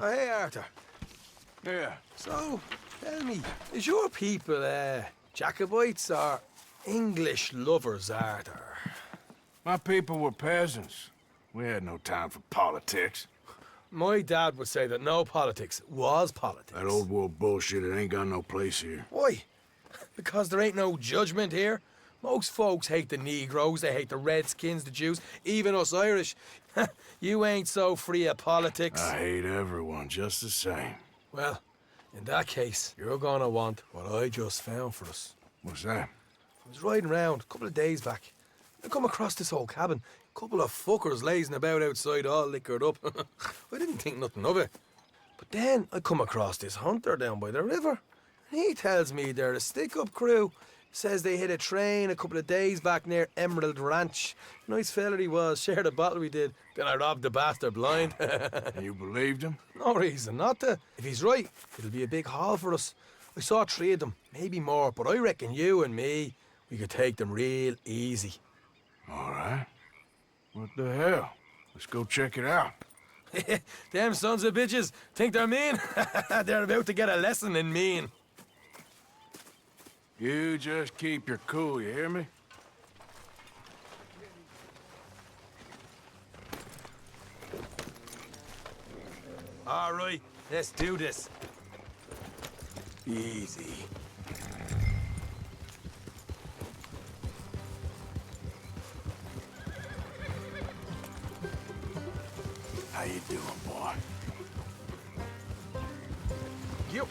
Oh, hey, Arthur. Yeah. So, tell me, is your people, Jacobites or English lovers, Arthur? My people were peasants. We had no time for politics. My dad would say that no politics was politics. That old world bullshit, it ain't got no place here. Why? Because there ain't no judgment here. Most folks hate the Negroes, they hate the Redskins, the Jews, even us Irish. You ain't so free of politics. I hate everyone just the same. Well, in that case, you're gonna want what I just found for us. What's that? I was riding around a couple of days back. I come across this old cabin. A couple of fuckers lazing about outside all liquored up. I didn't think nothing of it. But then I come across this hunter down by the river. And he tells me they're a stick-up crew. Says they hit a train a couple of days back near Emerald Ranch. Nice fella he was, shared a bottle we did. Then I robbed the bastard blind. You believed him? No reason not to. If he's right, it'll be a big haul for us. I saw 3 of them, maybe more, but I reckon you and me, we could take them real easy. All right. What the hell? Let's go check it out. Them sons of bitches think they're mean. They're about to get a lesson in mean. You just keep your cool, you hear me? All right, let's do this. Easy. How you doing, boy? You.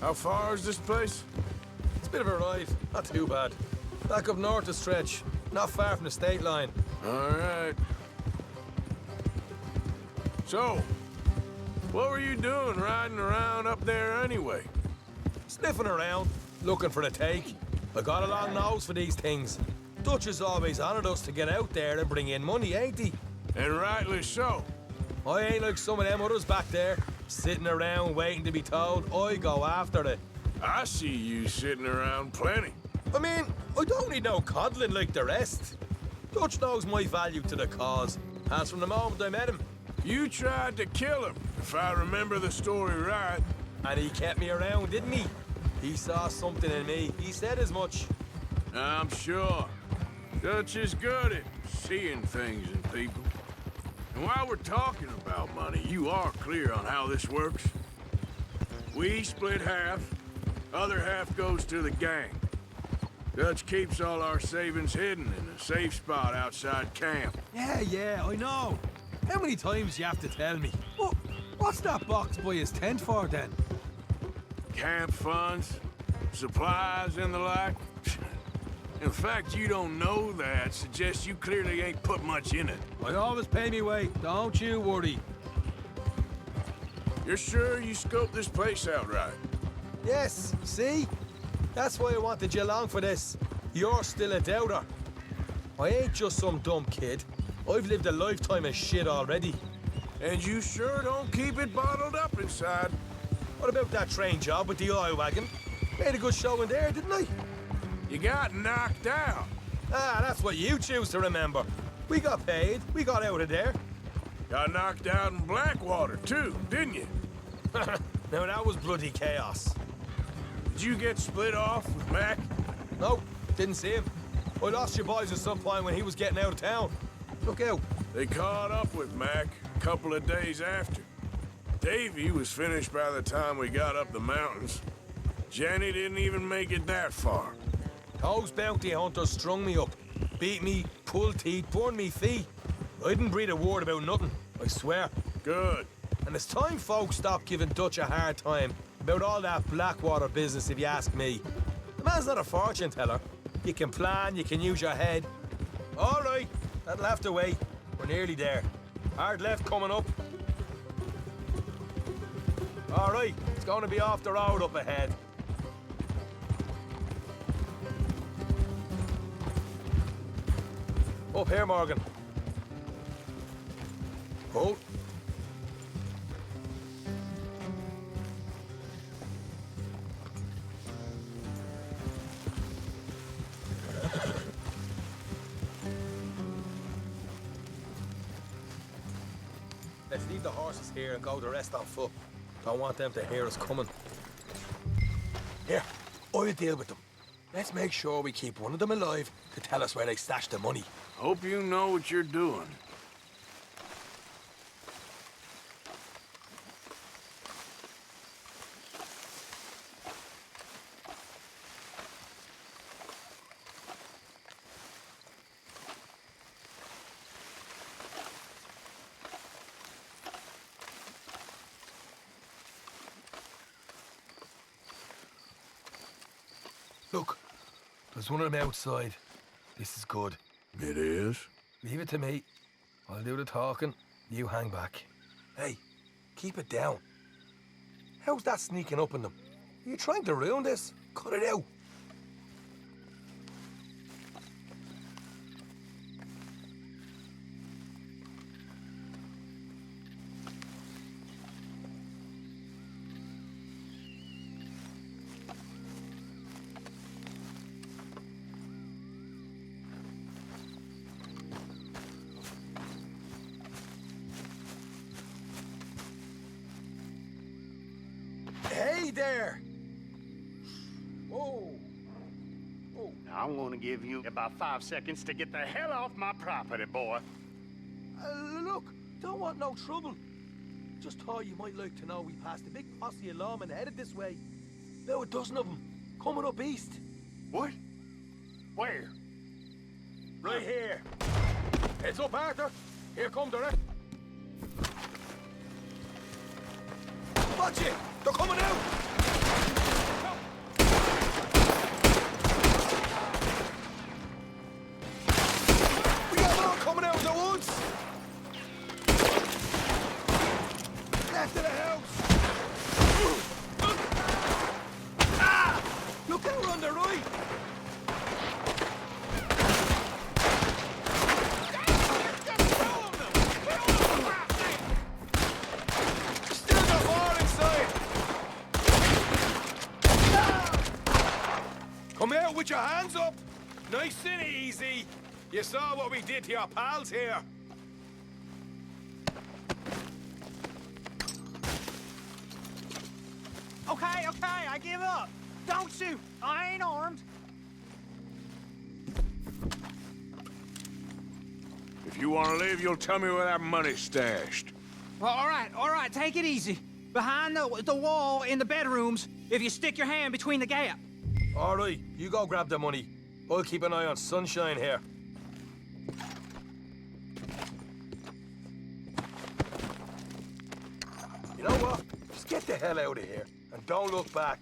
How far is this place? It's a bit of a ride, not too bad. Back up north a stretch, not far from the state line. All right. So, what were you doing riding around up there anyway? Sniffing around, looking for a take. I got a long nose for these things. Dutch has always honoured us to get out there and bring in money, ain't he? And rightly so. I ain't like some of them others back there, sitting around waiting to be told. I go after it. I see you sitting around plenty. I mean, I don't need no coddling like the rest. Dutch knows my value to the cause, as from the moment I met him. You tried to kill him, if I remember the story right. And he kept me around, didn't he? He saw something in me. He said as much. I'm sure. Dutch is good at seeing things in people. And while we're talking about money, you are clear on how this works? We split half, other half goes to the gang. Dutch keeps all our savings hidden in a safe spot outside camp. Yeah, I know. How many times you have to tell me? What's that box by his tent for, then? Camp funds, supplies, and the like. In fact, you don't know that suggests you clearly ain't put much in it. I always pay me way, don't you worry. You're sure you scoped this place out right? Yes, see? That's why I wanted you along for this. You're still a doubter. I ain't just some dumb kid. I've lived a lifetime of shit already. And you sure don't keep it bottled up inside. What about that train job with the oil wagon? Made a good show in there, didn't I? You got knocked out. Ah, that's what you choose to remember. We got paid. We got out of there. Got knocked out in Blackwater, too, didn't you? Now, that was bloody chaos. Did you get split off with Mac? No, didn't see him. I lost your boys at some point when he was getting out of town. Look out. They caught up with Mac a couple of days after. Davy was finished by the time we got up the mountains. Jenny didn't even make it that far. Those bounty hunters strung me up. Beat me, pulled teeth, burned me feet. I didn't breathe a word about nothing, I swear. Good. And it's time folks stop giving Dutch a hard time about all that Blackwater business, if you ask me. The man's not a fortune teller. You can plan, you can use your head. All right, that'll have to wait. We're nearly there. Hard left coming up. All right, it's going to be off the road up ahead. Up here, Morgan. Hold. Let's leave leave the horses here and go the rest on foot. Don't want them to hear us coming. Here, I'll deal with them. Let's make sure we keep one of them alive to tell us where they stashed the money. Hope you know what you're doing. Look, there's one of them outside. This is good. It is? Leave it to me. I'll do the talking. You hang back. Hey, keep it down. How's that sneaking up on them? Are you trying to ruin this? Cut it out. Hey there! Whoa! Whoa! I'm gonna give you about 5 seconds to get the hell off my property, boy. Look, don't want no trouble. Just thought you might like to know we passed a big posse of lawmen headed this way. About a dozen of them, coming up east. What? Where? Right here. Heads up, Arthur. Here come the rest. Watch it! They're coming out! We got them all coming out of the woods! Left of the house! Ah! Look out on the right! Still got more inside! Come out with your hands up! Nice and easy! You saw what we did to your pals here. Okay, I give up. Don't shoot. I ain't armed. If you want to leave, you'll tell me where that money's stashed. Well, all right, take it easy. Behind the wall in the bedrooms, if you stick your hand between the gap. All right, you go grab the money. I'll keep an eye on Sunshine here. You know what? Just get the hell out of here and don't look back.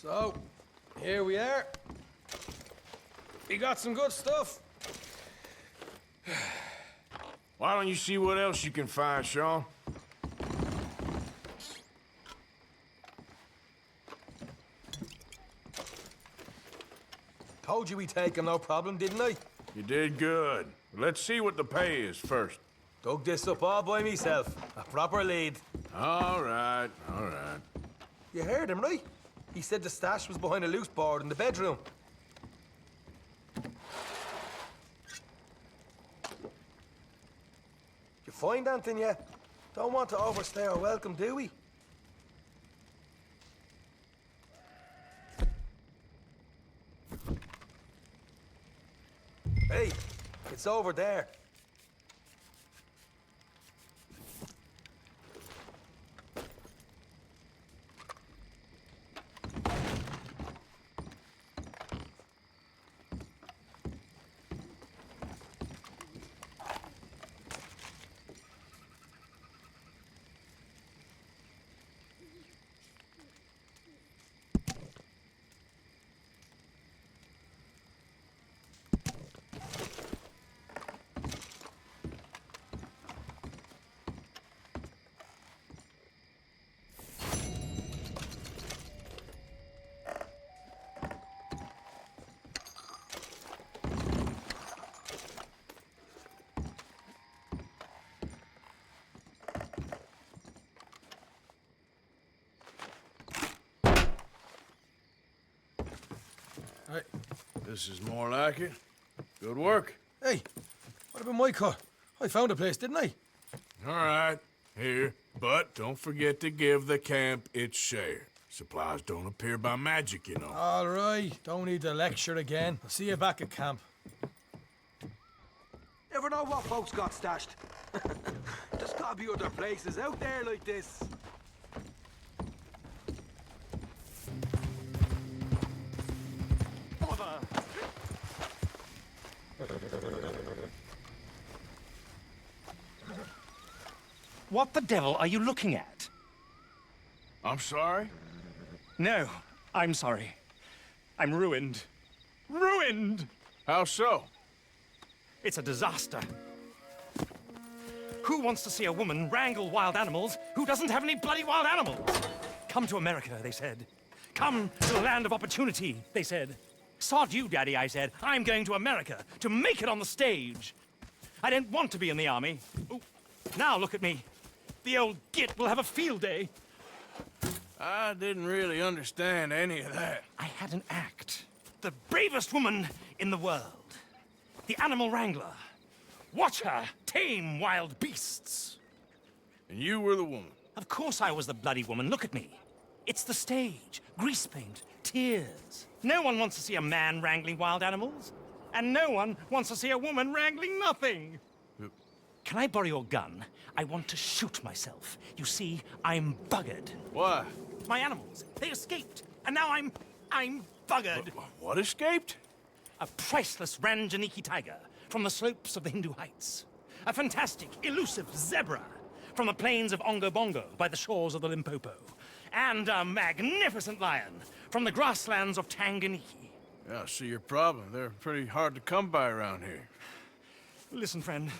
So, here we are. We got some good stuff. Why don't you see what else you can find, Sean? Told you we'd take him, no problem, didn't I? You did good. Let's see what the pay is first. Dug this up all by myself. A proper lead. All right, all right. You heard him, right? He said the stash was behind a loose board in the bedroom. You find anything yet? Don't want to overstay our welcome, do we? Hey, it's over there. Right. This is more like it. Good work. Hey, what about my cut? I found a place, didn't I? All right, here. But don't forget to give the camp its share. Supplies don't appear by magic, you know. All right, don't need to lecture again. I'll see you back at camp. Never know what folks got stashed. There's gotta be other places out there like this. What the devil are you looking at? I'm sorry? No, I'm sorry. I'm ruined. Ruined! How so? It's a disaster. Who wants to see a woman wrangle wild animals who doesn't have any bloody wild animals? Come to America, they said. Come to the land of opportunity, they said. Sod you, Daddy, I said. I'm going to America to make it on the stage. I don't want to be in the army. Ooh, now look at me. The old git will have a field day. I didn't really understand any of that. I had an act. The bravest woman in the world. The animal wrangler. Watch her tame wild beasts. And you were the woman. Of course I was the bloody woman. Look at me. It's the stage. Grease paint. Tears. No one wants to see a man wrangling wild animals. And no one wants to see a woman wrangling nothing. Can I borrow your gun? I want to shoot myself. You see, I'm buggered. Why? My animals, they escaped. And now I'm buggered. What escaped? A priceless Ranjaniki tiger from the slopes of the Hindu Heights. A fantastic, elusive zebra from the plains of Ongo Bongo by the shores of the Limpopo. And a magnificent lion from the grasslands of Tanganyika. Yeah, I see your problem. They're pretty hard to come by around here. Listen, friend,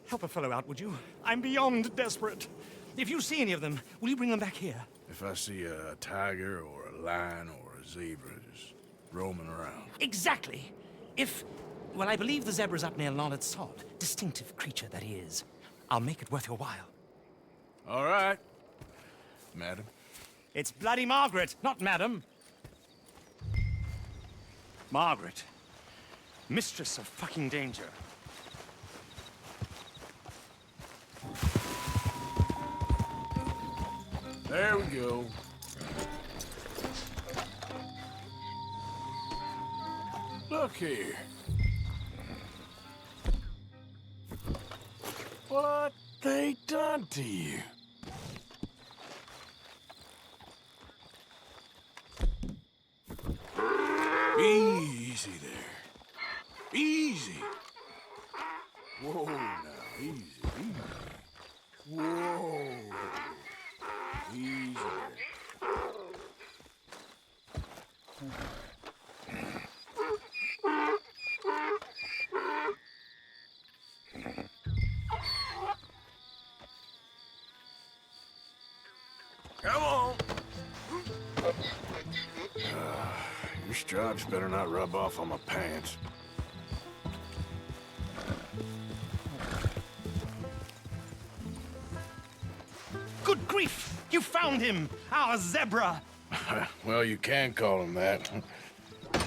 help a fellow out, would you? I'm beyond desperate. If you see any of them, will you bring them back here? If I see a tiger or a lion or a zebra just roaming around. Exactly. Well, I believe the zebra's up near Larned Sod. Distinctive creature that he is. I'll make it worth your while. All right, madam. It's bloody Margaret, not madam. Margaret. Mistress of fucking danger. There we go. Look here. What they done to you? Easy there. Easy. Whoa, now, easy, easy. Whoa. Easy there. Come on. Your stripes better not rub off on my pants. Good grief! You found him! Our zebra! Well, you can call him that.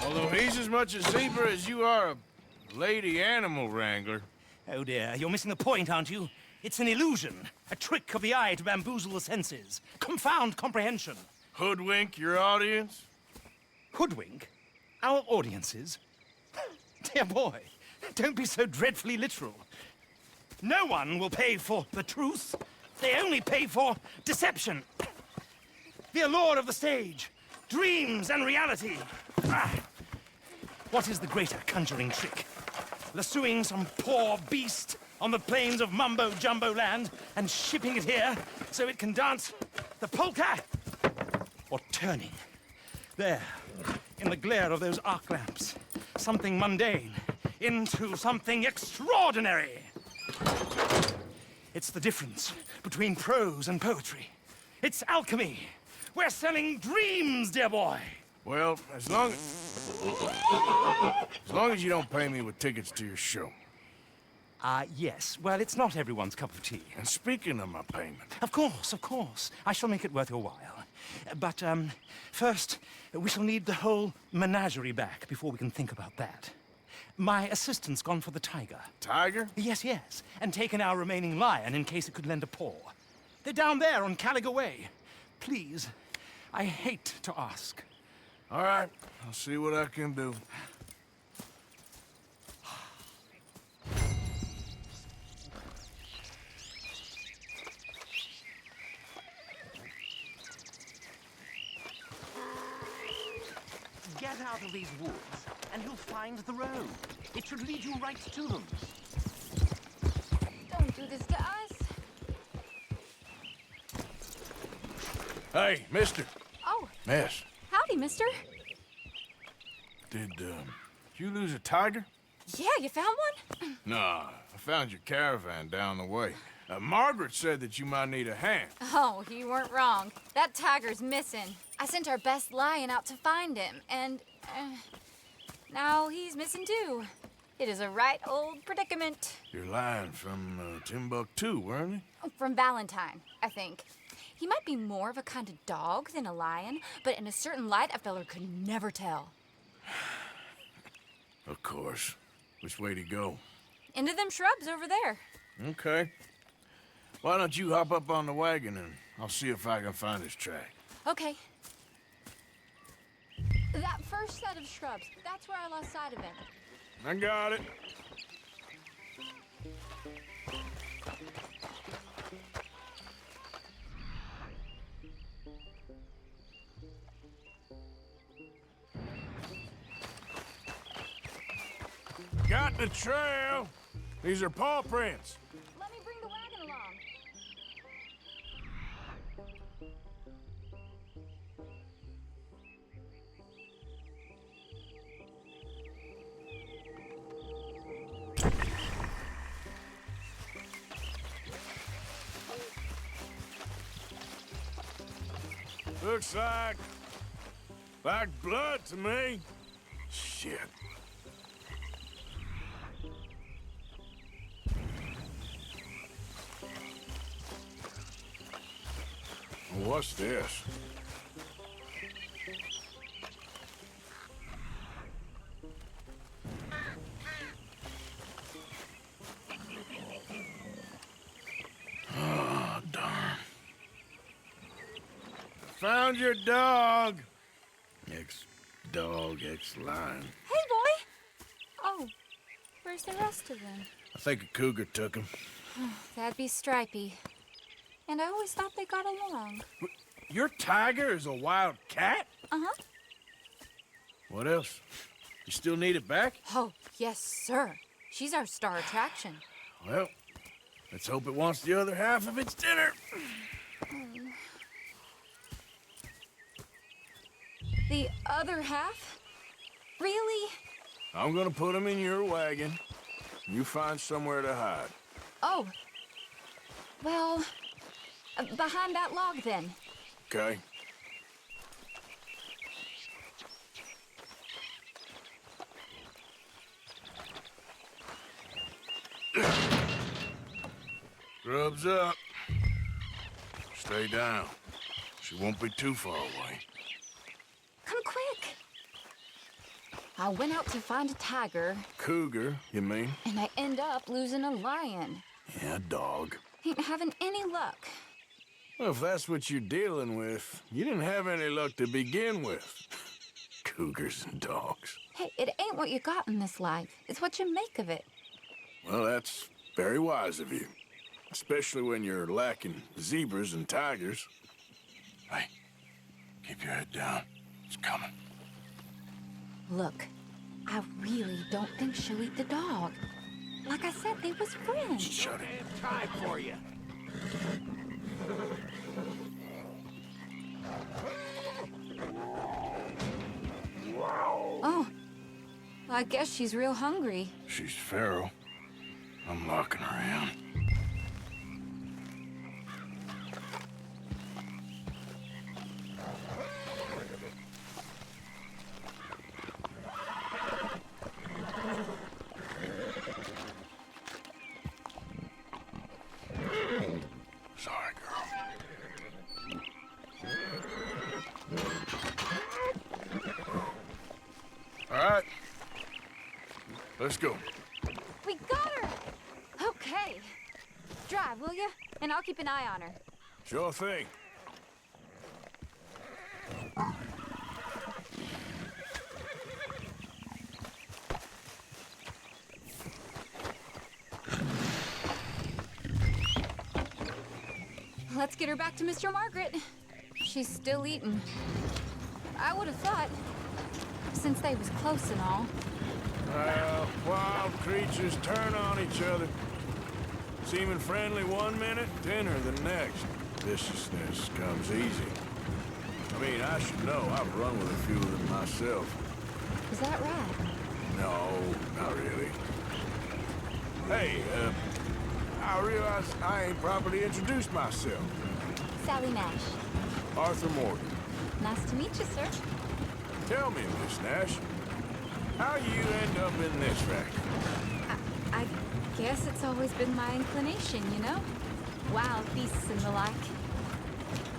Although he's as much a zebra as you are a lady animal wrangler. Oh dear, you're missing the point, aren't you? It's an illusion. A trick of the eye to bamboozle the senses. Confound comprehension. Hoodwink your audience? Hoodwink? Our audiences? Dear boy, don't be so dreadfully literal. No one will pay for the truth. They only pay for deception. The allure of the stage, dreams and reality. What is the greater conjuring trick? Lassoing some poor beast on the plains of mumbo-jumbo land and shipping it here so it can dance the polka? Or turning, there, in the glare of those arc lamps, something mundane into something extraordinary? It's the difference between prose and poetry. It's alchemy. We're selling dreams, dear boy. Well, as long as you don't pay me with tickets to your show. Yes. Well, it's not everyone's cup of tea. And speaking of my payment, Of course, of course. I shall make it worth your while. But, first, we shall need the whole menagerie back before we can think about that. My assistant's gone for the tiger. Tiger? Yes, yes, and taken our remaining lion in case it could lend a paw. They're down there on Caliga Way. Please, I hate to ask. All right, I'll see what I can do. Get out of these woods, and you'll find the road. It should lead you right to them. Don't do this to us. Hey, mister. Oh, Miss, howdy, mister. did you lose a tiger? Yeah, you found one? Nah, I found your caravan down the way. Margaret said that you might need a hand. Oh, you weren't wrong. That tiger's missing. I sent our best lion out to find him, and now he's missing too. It is a right old predicament. Your lion from Timbuktu, weren't he? From Valentine, I think. He might be more of a kind of dog than a lion, but in a certain light, a feller could never tell. Of course. Which way to go? Into them shrubs over there. Okay. Why don't you hop up on the wagon and I'll see if I can find his track. Okay. That first set of shrubs, that's where I lost sight of him. I got it. Got the trail. These are paw prints. Let me bring the wagon along. Looks like blood to me. Shit. What's this? Oh, darn. Found your dog. Ex-dog, ex-lion. Hey, boy! Oh, where's the rest of them? I think a cougar took him. That'd be Stripey. And I always thought they got along. Your tiger is a wild cat? Uh-huh. What else? You still need it back? Oh, yes, sir. She's our star attraction. Well, let's hope it wants the other half of its dinner. The other half? Really? I'm gonna put him in your wagon. You find somewhere to hide. Oh. Well, behind that log, then. Okay? Grub's up. Stay down. She won't be too far away. Come quick. I went out to find a tiger, Cougar, you mean? and I end up losing a lion. Yeah, dog. Ain't having any luck. Well, if that's what you're dealing with, you didn't have any luck to begin with. Cougars and dogs. Hey, it ain't what you got in this life. It's what you make of it. Well, that's very wise of you. Especially when you're lacking zebras and tigers. Hey, keep your head down. It's coming. Look, I really don't think she'll eat the dog. Like I said, they was friends. Shut it. Time for you. Oh, I guess she's real hungry. She's feral. I'm locking her in. Sorry, girl. right. Let's go. We got her! Okay. Drive, will you? And I'll keep an eye on her. Sure thing. Let's get her back to Mr. Margaret. She's still eating. I would have thought, since they was close and all. Well, wild creatures turn on each other. Seeming friendly one minute, dinner the next. Viciousness comes easy. I mean, I should know. I've run with a few of them myself. Is that right? No, not really. Hey, I realize I ain't properly introduced myself. Sally Nash. Arthur Morgan. Nice to meet you, sir. Tell me, Miss Nash, how you end up in this factory? I guess it's always been my inclination, you know? Wild beasts and the like.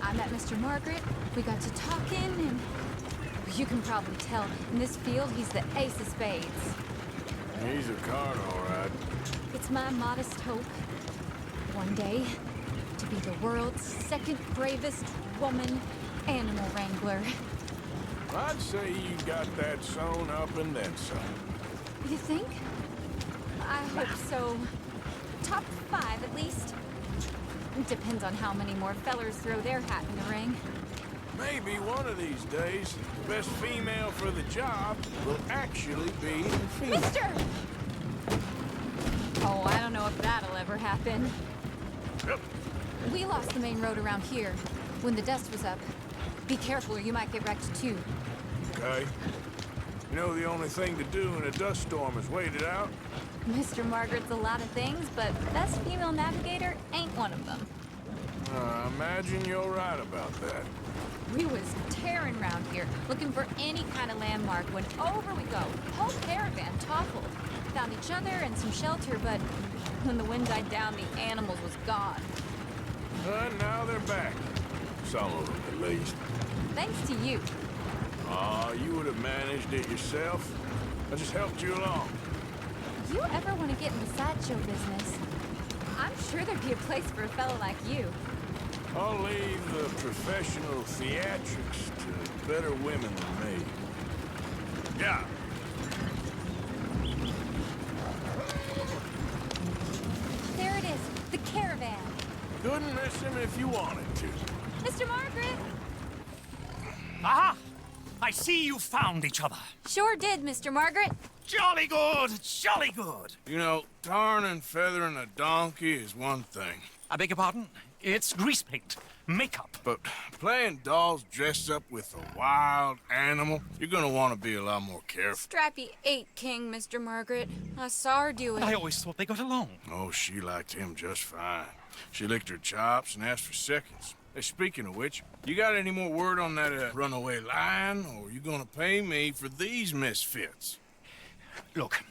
I met Mr. Margaret, we got to talking, and you can probably tell, in this field, he's the ace of spades. He's a card, all right. It's my modest hope, one day, to be the world's second bravest woman animal wrangler. I'd say you got that sewn up and then some. You think? I hope so. Top 5, at least. Depends on how many more fellers throw their hat in the ring. Maybe one of these days, the best female for the job will actually be the female. Mister! Oh, I don't know if that'll ever happen. Yep. We lost the main road around here when the dust was up. Be careful or you might get wrecked too. Okay. You know the only thing to do in a dust storm is wait it out? Mr. Margaret's a lot of things, but best female navigator ain't one of them. I imagine you're right about that. We was tearing around here, looking for any kind of landmark when over we go. Whole caravan toppled. Found each other and some shelter, but when the wind died down, the animals was gone. And now they're back. Some of them, at least. Thanks to you. Aw, you would have managed it yourself. I just helped you along. You ever want to get in the sideshow business? I'm sure there'd be a place for a fella like you. I'll leave the professional theatrics to better women than me. Yeah. There it is, the caravan. Couldn't miss him if you wanted to. Mr. Margaret! Aha! I see you found each other. Sure did, Mr. Margaret. Jolly good, jolly good. You know, tarring and feathering a donkey is one thing. I beg your pardon? It's grease paint, makeup. But playing dolls dressed up with a wild animal, you're gonna want to be a lot more careful. Strappy ate King, Mr. Margaret. I saw her do it. I always thought they got along. Oh, she liked him just fine. She licked her chops and asked for seconds. Hey, speaking of which, you got any more word on that runaway lion, or you gonna pay me for these misfits? Look,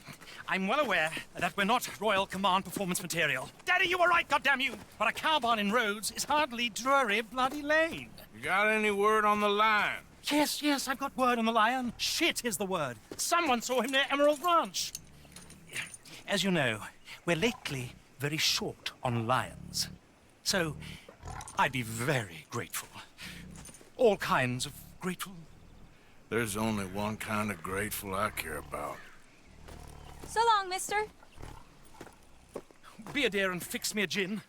I'm well aware that we're not Royal Command performance material. Daddy, you were right, goddamn you! But a cow barn in Rhodes is hardly Drury Bloody Lane. You got any word on the lion? Yes, I've got word on the lion. Shit is the word. Someone saw him near Emerald Ranch. As you know, we're lately very short on lions. So, I'd be very grateful. All kinds of grateful. There's only one kind of grateful I care about. So long, mister. Be a dear and fix me a gin.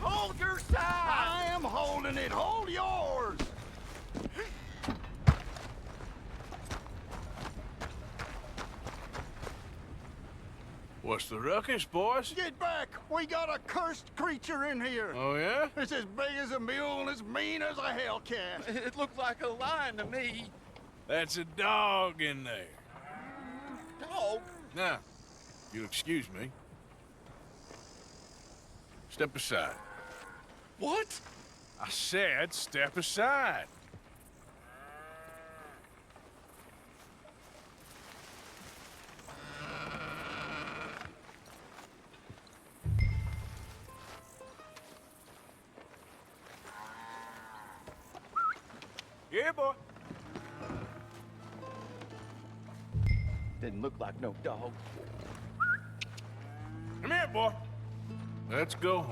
Hold your side! I am holding it. Hold yours! What's the ruckus, boys? Get back! We got a cursed creature in here. Oh, yeah? It's as big as a mule and as mean as a hellcat. It looked like a lion to me. That's a dog in there. Dog? Now, you'll excuse me. Step aside. What? I said step aside. Yeah, boy. Didn't look like no dog. Come here, boy. Let's go.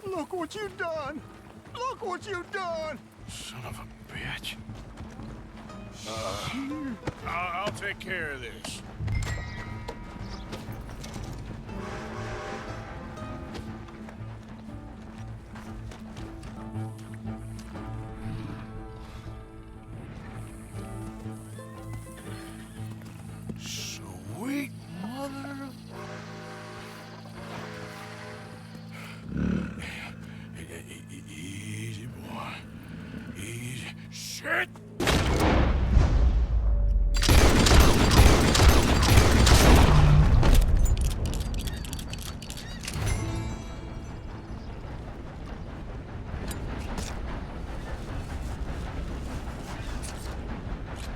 Look what you done! Look what you done! Son of a bitch. I'll take care of this. Sweet mother. Easy, boy. Easy. Shit!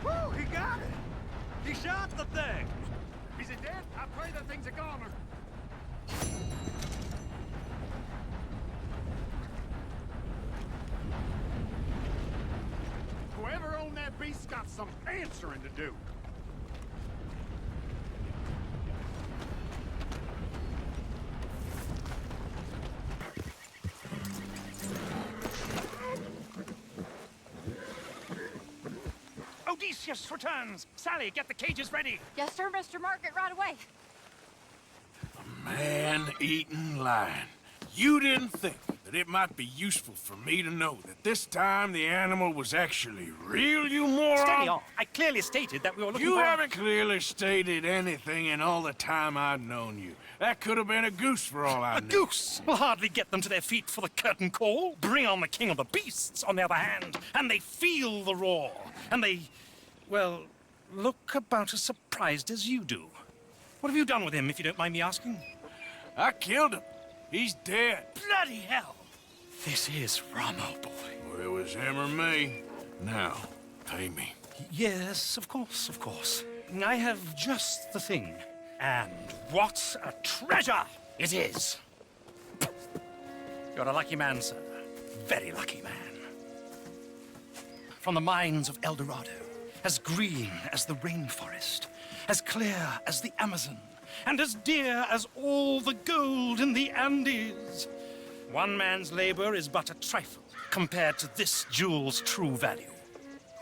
Woo, he got it! He shot the thing! Is it dead? I pray the thing's a goner. Whoever owned that beast's got some answering to do. Odysseus returns. Sally, get the cages ready. Yes, sir, Mr. Margaret, right away. Man-eating lion. You didn't think that it might be useful for me to know that this time the animal was actually real, you moron? Steady on. I clearly stated that we were looking You for... haven't clearly stated anything in all the time I've known you. That could have been a goose for all I A knew. goose will hardly get them to their feet for the curtain call. Bring on the king of the beasts, on the other hand, and they feel the roar. And they, well, look about as surprised as you do. What have you done with him, if you don't mind me asking? I killed him. He's dead. Bloody hell! This is Ramo, boy. Well, it was him or me. Now, pay me. Yes, of course, of course. I have just the thing. And what a treasure it is! You're a lucky man, sir. Very lucky man. From the mines of El Dorado, as green as the rainforest, as clear as the Amazon, and as dear as all the gold in the Andes. One man's labor is but a trifle compared to this jewel's true value.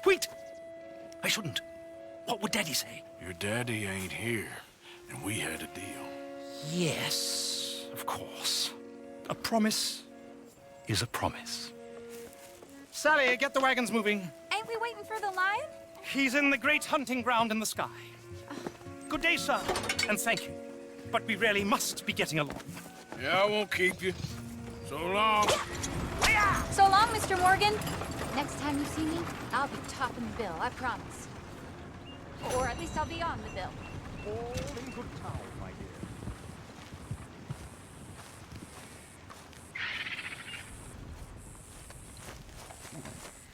Wait! I shouldn't. What would Daddy say? Your daddy ain't here, and we had a deal. Yes, of course. A promise is a promise. Sally, get the wagons moving. Ain't we waiting for the lion? He's in the great hunting ground in the sky. Good day, sir, and thank you. But we really must be getting along. Yeah, I won't keep you. So long. So long, Mr. Morgan. Next time you see me, I'll be topping the bill, I promise. Or at least I'll be on the bill. All in good time.